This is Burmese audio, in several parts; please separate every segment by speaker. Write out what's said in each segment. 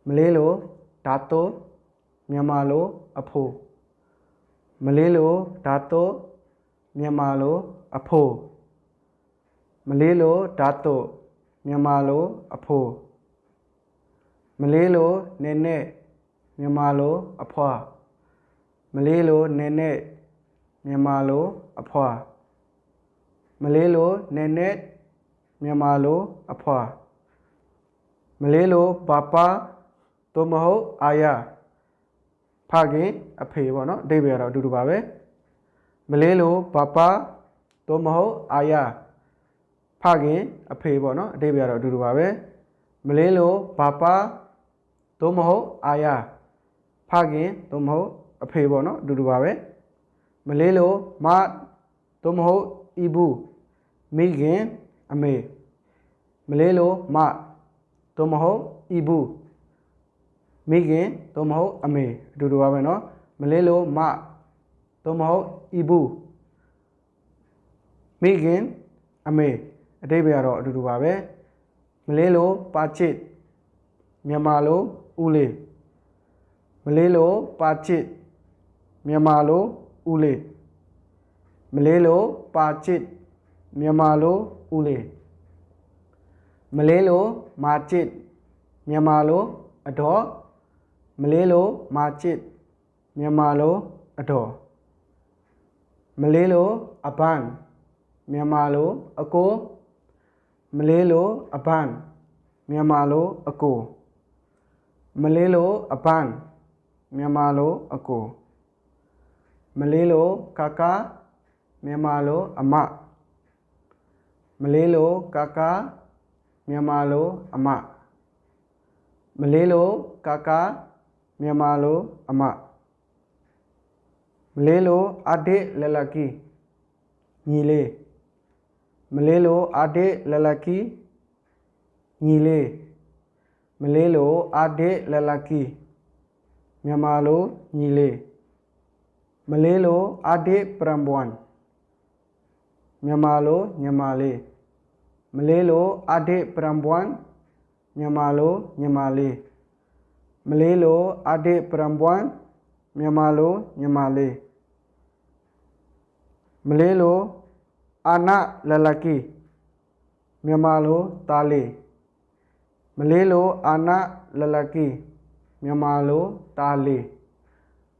Speaker 1: မလေးလိုဓာတုမြန်မာလိုအဖိုးမလေးလိုဓာတုမြန်မာလိုအဖိုးမလေးလိုဓာတုမြန်မာလိုအဖိုးမလေးလိုနဲနဲမြန်မာလိုအဖွာမလေးလိုနဲနဲမြန်မာလိုအဖွာမလေးလိုနဲနဲမြန်မာလိုအဖွာမလေးလိုဘာပါသို့မဟုတ်အာရဖခင်အဖေပေါ့နော်အဓိပ္ပာယ်ကတော့အတူတူပါပဲမလေးလိုဘာပါသို့မဟုတ်အာရဖခင်အဖေပေါ့နော်အဓိပ္ပာယ်ကတော့အတူတူပါပဲမလေးလိုဘာပါသို့မဟုတ်အာရဖခင်သို့မဟုတ်အဖေပေါ့နော်အတူတူပါပဲမလေးလိုမသို့မဟုတ်အီဘူးမိခင်အမေမလေးလိုမသို့မဟုတ်အီဘူးမိခင်သို့မဟုတ်အမေအတူတူပါပဲเนาะမလေးလိုမသို့မဟုတ်အီဘူးမိခင်အမေအဓိပ္ပာယ်ကတော့အတူတူပါပဲမလေးလိုပါချစ်မြန်မာလိုဦးလေးမလေးလိုပါချစ်မြန်မာလိုဦးလေးမလေးလိုပါချစ်မြန်မာလိုဦးလေးမလေးလိုမာချစ်မြန်မာလိုအတော်မလေးလိုမာချစ်မြန်မာလိုအတော်မလေးလိုအပန်းမြန်မာလိုအကိုမလေးလိုအပန်းမြန်မာလိုအကိုမလေးလိုအပန်းမြန်မာလိုအကိုမလေးလိုကာကာမြန်မာလိုအမမလေးလိုကာကာမြန်မာလိုအမမလေးလိုကာကာမြန်မာလိုအမမလေးလိုအဒေလလကီညီလေးမလေးလိုအဒေလလကီညီလေးမလေးလိုအဒေလလကီမြန်မာလိုညီလေးမလေးလိုအဒေပရံဘွမ်မြန်မာလိုညီမလေးမလေးလိုအဒေပရံဘွမ်မြန်မာလိုညီမလေးမလေးလိုအဒေပရံဘွမ်မြန်မာလိုညီမလေးမလေးလိုအာနာလလကီမြန်မာလိုတားလေးမလေးလိုအာနာလလကီမြန်မာလိုတားလေး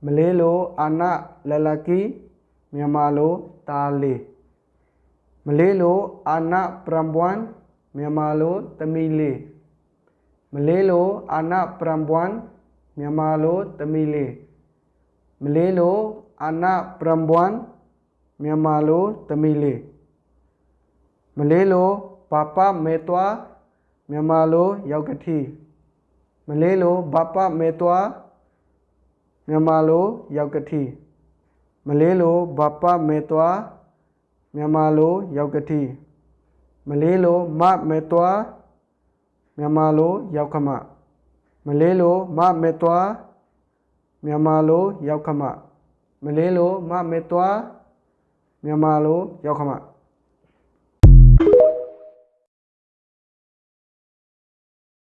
Speaker 1: မလေးလိုအာနာလလကီမြန်မာလိုတားလေးမလေးလိုအာနာပရံဘွမ်မြန်မာလိုသမီးလေးမလေးလိုအာနာပရံဘွမ်မြန်မာလိုသမီးလေးမလေးလိုအာနာပရံဘွမ်မြန်မာလိုသမီးလေးမလေးလိုဘာပါမေတွာမြန်မာလိုယောက်ကတိမလေးလိုဘာပါမေတွာမြန်မာလိုယောက်ကတိမလေးလိုဘာပါမေတွာမြန်မာလိုယောက်ကတိမလေးလိုမမေတွာမြန်မာလိုရောက်ခမမလေးလိုမမေတွာမြန်မာလိုရောက်ခမမလေးလိုမမေတွာမြန်မာလိုရောက်ခမ